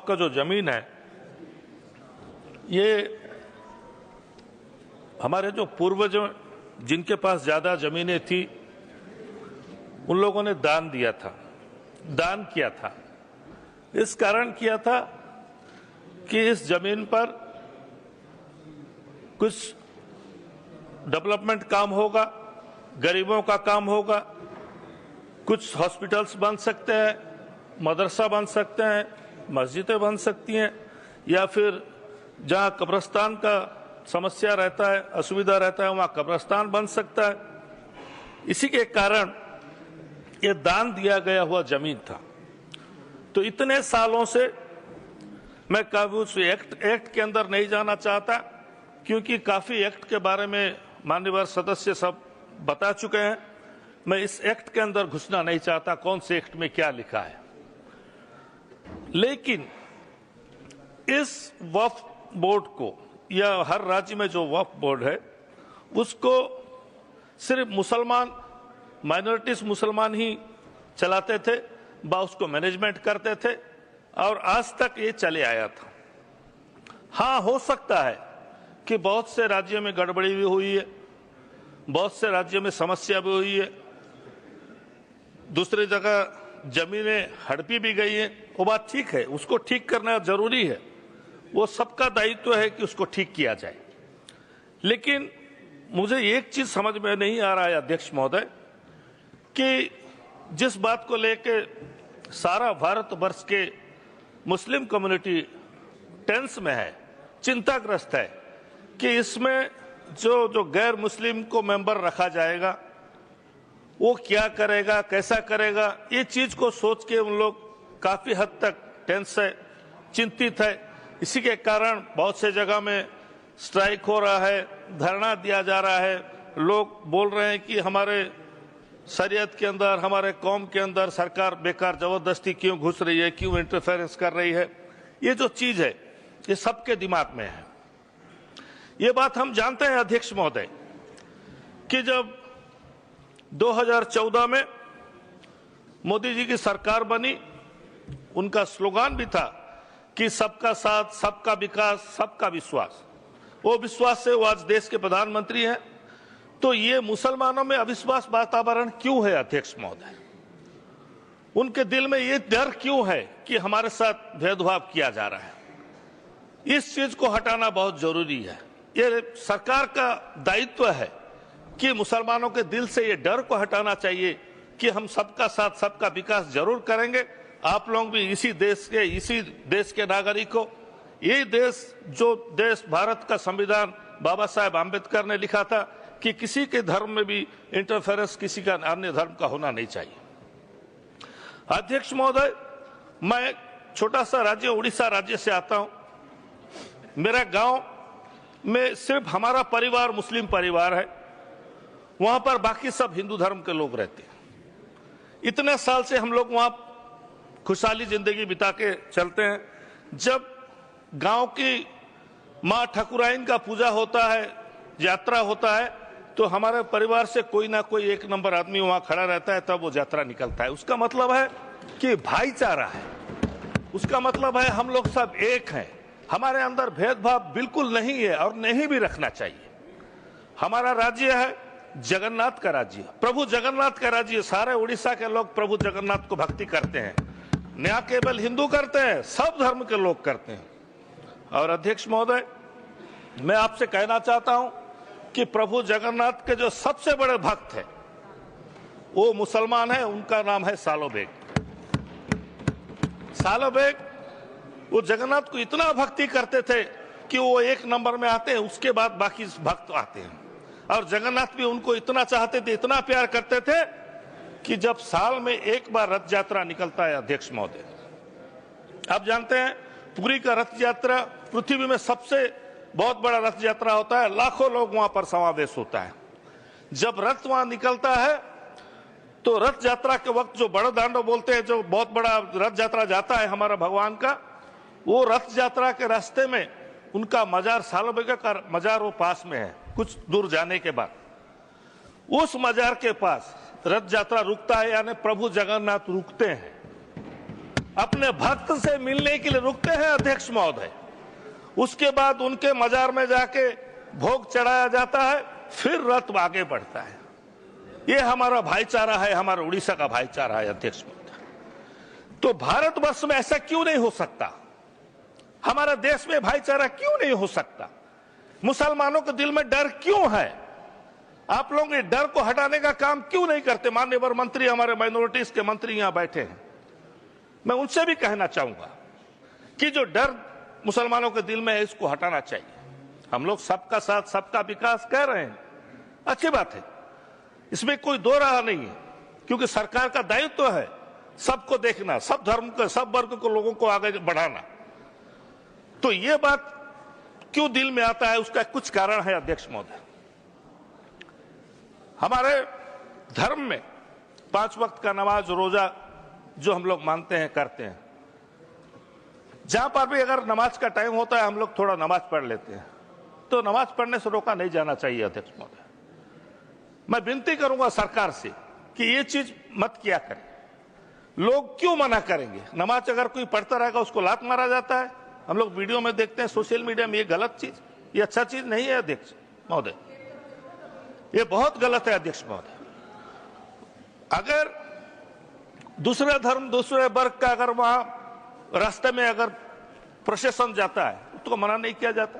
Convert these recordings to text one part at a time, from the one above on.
वक्त का जो जमीन है, ये हमारे जो पूर्वजों जिनके पास ज्यादा जमीनें थी उन लोगों ने दान दिया था, दान किया था। इस कारण किया था कि इस जमीन पर कुछ डेवलपमेंट काम होगा, गरीबों का काम होगा, कुछ हॉस्पिटल्स बन सकते हैं, मदरसा बन सकते हैं, मस्जिदें बन सकती हैं, या फिर जहां कब्रिस्तान का समस्या रहता है, असुविधा रहता है, वहां कब्रिस्तान बन सकता है। इसी के कारण ये दान दिया गया हुआ जमीन था। तो इतने सालों से मैं कभी उस एक्ट के अंदर नहीं जाना चाहता, क्योंकि काफी एक्ट के बारे में माननीय सदस्य सब बता चुके हैं। मैं इस एक्ट के अंदर घुसना नहीं चाहता, कौन से एक्ट में क्या लिखा है। लेकिन इस वक्फ बोर्ड को, या हर राज्य में जो वक्फ बोर्ड है, उसको सिर्फ मुसलमान, माइनॉरिटीज मुसलमान ही चलाते थे, उसको मैनेजमेंट करते थे, और आज तक ये चले आया था। हाँ, हो सकता है कि बहुत से राज्यों में गड़बड़ी भी हुई है, बहुत से राज्यों में समस्या भी हुई है, दूसरी जगह जमीनें हड़पी भी गई हैं, वो बात ठीक है, उसको ठीक करना जरूरी है, वो सबका दायित्व है कि उसको ठीक किया जाए। लेकिन मुझे एक चीज समझ में नहीं आ रहा है अध्यक्ष महोदय, कि जिस बात को लेके सारा भारतवर्ष के मुस्लिम कम्युनिटी टेंस में है, चिंताग्रस्त है, कि इसमें जो गैर मुस्लिम को मेंबर रखा जाएगा वो क्या करेगा, कैसा करेगा, ये चीज को सोच के उन लोग काफी हद तक टेंस है, चिंतित है। इसी के कारण बहुत से जगह में स्ट्राइक हो रहा है, धरना दिया जा रहा है, लोग बोल रहे हैं कि हमारे शरीयत के अंदर, हमारे कौम के अंदर सरकार बेकार जबरदस्ती क्यों घुस रही है, क्यों इंटरफेरेंस कर रही है। ये जो चीज है ये सबके दिमाग में है। ये बात हम जानते हैं अध्यक्ष महोदय कि जब 2014 में मोदी जी की सरकार बनी, उनका स्लोगन भी था कि सबका साथ, सबका विकास, सबका विश्वास। वो विश्वास से वो आज देश के प्रधानमंत्री हैं। तो ये मुसलमानों में अविश्वास वातावरण क्यों है अध्यक्ष महोदय? उनके दिल में ये डर क्यों है कि हमारे साथ भेदभाव किया जा रहा है? इस चीज को हटाना बहुत जरूरी है। ये सरकार का दायित्व है कि मुसलमानों के दिल से ये डर को हटाना चाहिए कि हम सबका साथ, सबका विकास जरूर करेंगे। आप लोग भी इसी देश के नागरिक हो। ये देश, जो देश भारत का संविधान बाबा साहेब आम्बेडकर ने लिखा था कि किसी के धर्म में भी इंटरफेरेंस किसी का अन्य धर्म का होना नहीं चाहिए। अध्यक्ष महोदय, मैं छोटा सा राज्य उड़ीसा राज्य से आता हूं। मेरा गांव में सिर्फ हमारा परिवार मुस्लिम परिवार है, वहां पर बाकी सब हिंदू धर्म के लोग रहते हैं। इतने साल से हम लोग वहां खुशहाली जिंदगी बिता के चलते हैं। जब गांव की मां ठकुराइन का पूजा होता है, यात्रा होता है, तो हमारे परिवार से कोई ना कोई एक नंबर आदमी वहां खड़ा रहता है, तब वो यात्रा निकलता है। उसका मतलब है कि भाईचारा है, उसका मतलब है हम लोग सब एक हैं। हमारे अंदर भेदभाव बिल्कुल नहीं है और नहीं भी रखना चाहिए। हमारा राज्य है जगन्नाथ का राज्य, प्रभु जगन्नाथ का राज्य। सारे उड़ीसा के लोग प्रभु जगन्नाथ को भक्ति करते हैं, न केवल हिंदू करते हैं, सब धर्म के लोग करते हैं। और अध्यक्ष महोदय, मैं आपसे कहना चाहता हूं कि प्रभु जगन्नाथ के जो सबसे बड़े भक्त हैं वो मुसलमान है, उनका नाम है सालो बेग। सालो बेग वो जगन्नाथ को इतना भक्ति करते थे कि वो एक नंबर में आते हैं, उसके बाद बाकी भक्त आते हैं। और जगन्नाथ भी उनको इतना चाहते थे, इतना प्यार करते थे कि जब साल में एक बार रथ यात्रा निकलता है अध्यक्ष महोदय, आप जानते हैं पुरी का रथ यात्रा पृथ्वी में सबसे बहुत बड़ा रथ यात्रा होता है, लाखों लोग वहां पर समावेश होता है। जब रथ वहां निकलता है तो रथ यात्रा के वक्त जो बड़ा दांडो बोलते हैं, जो बहुत बड़ा रथ यात्रा जाता है हमारा भगवान का, वो रथ यात्रा के रास्ते में उनका मजार, सालो बेग का मजार वो पास में है। कुछ दूर जाने के बाद उस मजार के पास रथ यात्रा रुकता है, यानी प्रभु जगन्नाथ रुकते हैं। अपने भक्त से मिलने के लिए रुकते हैं अध्यक्ष महोदय, उसके बाद उनके मजार में जाके भोग चढ़ाया जाता है, फिर रथ आगे बढ़ता है। ये हमारा भाईचारा है, हमारा उड़ीसा का भाईचारा है अध्यक्ष महोदय। तो भारतवर्ष में ऐसा क्यों नहीं हो सकता? हमारा देश में भाईचारा क्यों नहीं हो सकता? मुसलमानों के दिल में डर क्यों है? आप लोग ये डर को हटाने का काम क्यों नहीं करते? माननीय मंत्री, हमारे माइनॉरिटीज के मंत्री यहां बैठे हैं, मैं उनसे भी कहना चाहूंगा कि जो डर मुसलमानों के दिल में है, इसको हटाना चाहिए। हम लोग सबका साथ सबका विकास कह रहे हैं, अच्छी बात है, इसमें कोई दो राह नहीं है, क्योंकि सरकार का दायित्व है सबको देखना, सब धर्म के, सब वर्ग को, लोगों को आगे बढ़ाना। तो ये बात क्यों दिल में आता है, उसका कुछ कारण है अध्यक्ष महोदय। हमारे धर्म में 5 वक्त का नमाज, रोजा जो हम लोग मानते हैं, करते हैं, जहां पर भी अगर नमाज का टाइम होता है हम लोग थोड़ा नमाज पढ़ लेते हैं, तो नमाज पढ़ने से रोका नहीं जाना चाहिए अध्यक्ष महोदय। मैं विनती करूंगा सरकार से कि ये चीज मत किया करें। लोग क्यों मना करेंगे? नमाज अगर कोई पढ़ता रहेगा उसको लात मारा जाता है, हम लोग वीडियो में देखते हैं, सोशल मीडिया में। ये गलत चीज, ये अच्छा चीज नहीं है अध्यक्ष महोदय, ये बहुत गलत है अध्यक्ष महोदय। अगर दूसरे धर्म, दूसरे वर्ग का अगर वहां रास्ते में अगर प्रशासन जाता है तो मना नहीं किया जाता।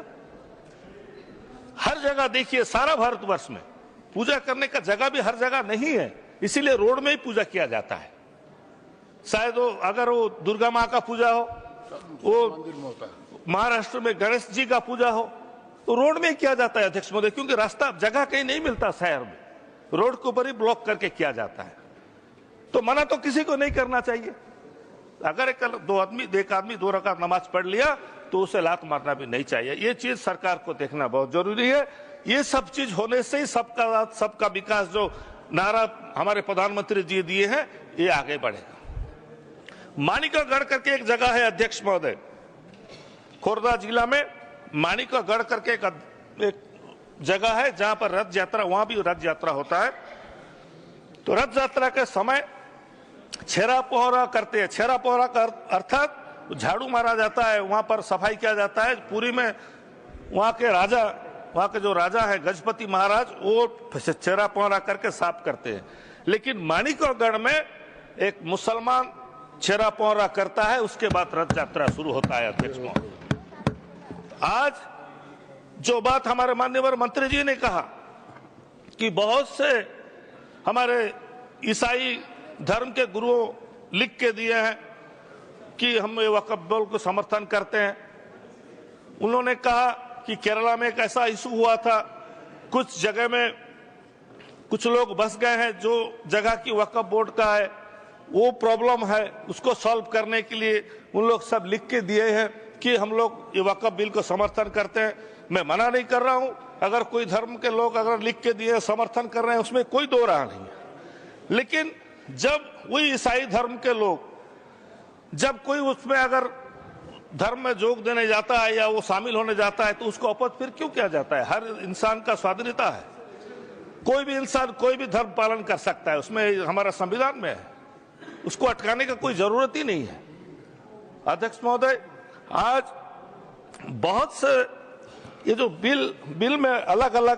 हर जगह देखिए, सारा भारतवर्ष में पूजा करने का जगह भी हर जगह नहीं है, इसीलिए रोड में ही पूजा किया जाता है। शायद वो अगर वो दुर्गा माँ का पूजा हो, वो महाराष्ट्र में गणेश जी का पूजा हो, तो रोड में ही किया जाता है अध्यक्ष महोदय, क्योंकि रास्ता जगह कहीं नहीं मिलता शहर में, रोड के ऊपर ही ब्लॉक करके किया जाता है। तो मना तो किसी को नहीं करना चाहिए। अगर एक आदमी 2 रकात नमाज पढ़ लिया तो उसे लात मारना भी नहीं चाहिए। ये चीज सरकार को देखना बहुत जरूरी है। ये सब चीज होने से ही सबका साथ सबका विकास जो नारा हमारे प्रधानमंत्री जी दिए हैं, ये आगे बढ़ेगा। माणिकागढ़ करके एक जगह है अध्यक्ष महोदय, खोर्धा जिला में माणिकागढ़ करके एक जगह है जहां पर रथ यात्रा, वहां भी रथ यात्रा होता है। तो रथ यात्रा के समय छेरा पोहरा करते हैं। छेरा पोहरा का अर्थात झाड़ू मारा जाता है, वहां पर सफाई किया जाता है। पूरी में वहां के जो राजा है गजपति महाराज, वो छेरा पोहरा करके साफ करते हैं। लेकिन माणिकगढ़ में एक मुसलमान छेरा पोहरा करता है, उसके बाद रथ यात्रा शुरू होता है अध्यक्ष महोदय। आज जो बात हमारे माननीय मंत्री जी ने कहा कि बहुत से हमारे ईसाई धर्म के गुरुओं लिख के दिए हैं कि हम ये वक्फ बोर्ड को समर्थन करते हैं। उन्होंने कहा कि केरला में एक ऐसा इशू हुआ था, कुछ जगह में कुछ लोग बस गए हैं, जो जगह की वक्फ बोर्ड का है वो प्रॉब्लम है, उसको सॉल्व करने के लिए उन लोग सब लिख के दिए हैं कि हम लोग ये वक्फ बिल को समर्थन करते हैं। मैं मना नहीं कर रहा हूं, अगर कोई धर्म के लोग अगर लिख के दिए समर्थन कर रहे हैं, उसमें कोई दो राह नहीं है। लेकिन जब वही ईसाई धर्म के लोग, जब कोई उसमें अगर धर्म में जोग देने जाता है या वो शामिल होने जाता है, तो उसको अपोज फिर क्यों किया जाता है? हर इंसान का स्वाधीनता है, कोई भी इंसान कोई भी धर्म पालन कर सकता है, उसमें हमारा संविधान में है, उसको अटकाने का कोई जरूरत ही नहीं है। अध्यक्ष महोदय, आज बहुत से ये जो बिल में अलग अलग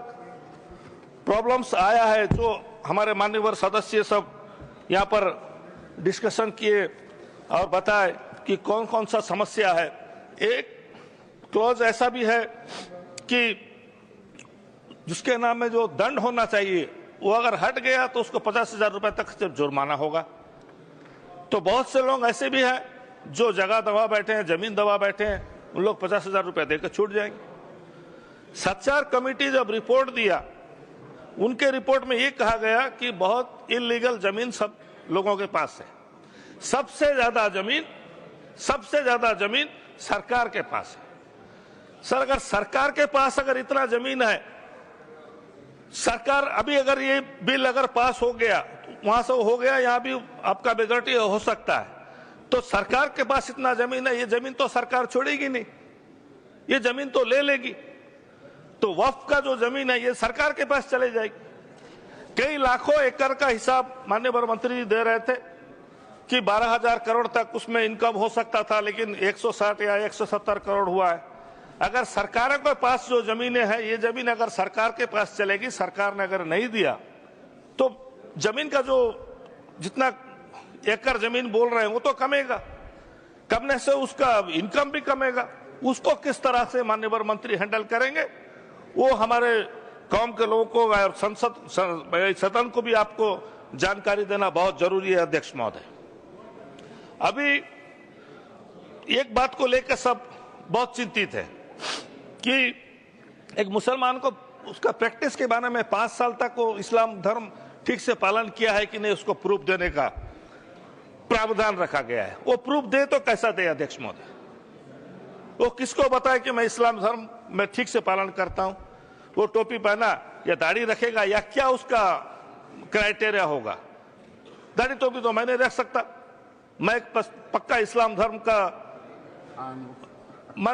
प्रॉब्लम्स आया है, जो हमारे माननीय सदस्य सब यहाँ पर डिस्कशन किए और बताए कि कौन कौन सा समस्या है। एक क्लॉज ऐसा भी है कि जिसके नाम में जो दंड होना चाहिए वो अगर हट गया तो उसको 50,000 रुपए तक जुर्माना होगा। तो बहुत से लोग ऐसे भी हैं जो जगह दबा बैठे हैं, जमीन दबा बैठे हैं, उन लोग 50,000 रुपए देकर छूट जाएंगे। सच्चार कमेटी जब रिपोर्ट दिया, उनके रिपोर्ट में ये कहा गया कि बहुत इलीगल जमीन सब लोगों के पास है। सबसे ज्यादा जमीन सरकार के पास है। सर, अगर सरकार के पास अगर इतना जमीन है, सरकार अभी अगर ये बिल अगर पास हो गया, वहां से हो गया, यहां भी आपका मेजॉरिटी हो सकता है, तो सरकार के पास इतना जमीन है, ये जमीन तो सरकार छोड़ेगी नहीं, ये जमीन तो ले लेगी। तो वक्फ का जो जमीन है ये सरकार के पास चले जाएगी। कई लाखों एकड़ का हिसाब माननीय मंत्री जी दे रहे थे, कि 12,000 करोड़ तक उसमें इनकम हो सकता था, लेकिन 160 या 170 करोड़ हुआ है। अगर सरकारों के पास जो जमीनें हैं, ये जमीन अगर सरकार के पास चलेगी, सरकार ने अगर नहीं दिया तो जमीन का जो जितना एकड़ जमीन बोल रहे हैं वो तो कमेगा, कमने से उसका इनकम भी कमेगा। उसको किस तरह से माननीय मंत्री हैंडल करेंगे, वो हमारे कौम के लोगों को और सदन को भी आपको जानकारी देना बहुत जरूरी है। अध्यक्ष महोदय, अभी एक बात को लेकर सब बहुत चिंतित है कि एक मुसलमान को उसका प्रैक्टिस के बारे में 5 साल तक वो इस्लाम धर्म ठीक से पालन किया है कि नहीं, उसको प्रूफ देने का प्रावधान रखा गया है। वो प्रूफ दे तो कैसा दे अध्यक्ष महोदय? वो किसको बताए कि मैं इस्लाम धर्म में ठीक से पालन करता हूं? वो टोपी पहना या दाढ़ी रखेगा या क्या उसका क्राइटेरिया होगा? दाढ़ी टोपी तो मैं नहीं रख सकता, मैं पक्का इस्लाम धर्म का मैं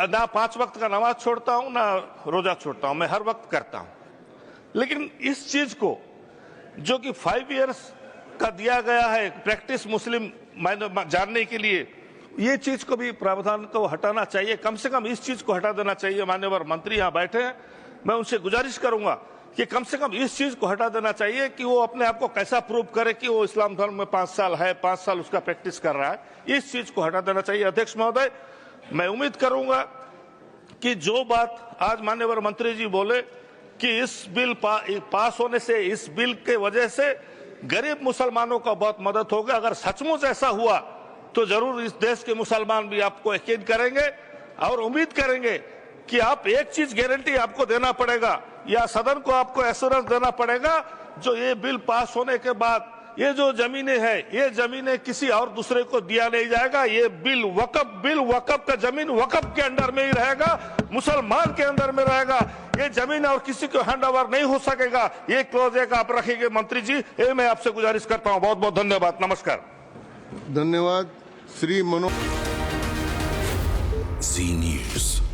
ना 5 वक्त का नमाज छोड़ता हूं ना रोजा छोड़ता हूं, मैं हर वक्त करता हूं। लेकिन इस चीज को जो कि 5 इयर्स का दिया गया है प्रैक्टिस मुस्लिम जानने के लिए, ये चीज को भी प्रावधान को हटाना चाहिए, कम से कम इस चीज को हटा देना चाहिए। मान्यवर मंत्री यहाँ बैठे हैं, मैं उनसे गुजारिश करूंगा कि कम से कम इस चीज को हटा देना चाहिए कि वो अपने आप को कैसा प्रूव करे कि वो इस्लाम धर्म में 5 साल है, 5 साल उसका प्रैक्टिस कर रहा है। इस चीज को हटा देना चाहिए। अध्यक्ष महोदय, मैं उम्मीद करूंगा कि जो बात आज मान्यवर मंत्री जी बोले कि इस बिल पास होने से, इस बिल के वजह से गरीब मुसलमानों को बहुत मदद होगी। अगर सचमुच ऐसा हुआ तो जरूर इस देश के मुसलमान भी आपको यकीन करेंगे और उम्मीद करेंगे कि आप एक चीज गारंटी आपको देना पड़ेगा या सदन को आपको एश्योरेंस देना पड़ेगा, जो ये बिल पास होने के बाद ये जो जमीनें हैं, ये जमीनें किसी और दूसरे को दिया नहीं जाएगा। ये बिल वक़्फ़ का जमीन वक़्फ़ के अंडर में ही रहेगा, मुसलमान के अंदर में रहेगा। ये जमीन और किसी को हैंड ओवर नहीं हो सकेगा। ये क्लॉज एक आप रखेंगे मंत्री जी, ये मैं आपसे गुजारिश करता हूं। बहुत बहुत धन्यवाद, नमस्कार। धन्यवाद श्री मनोज। जी न्यूज़।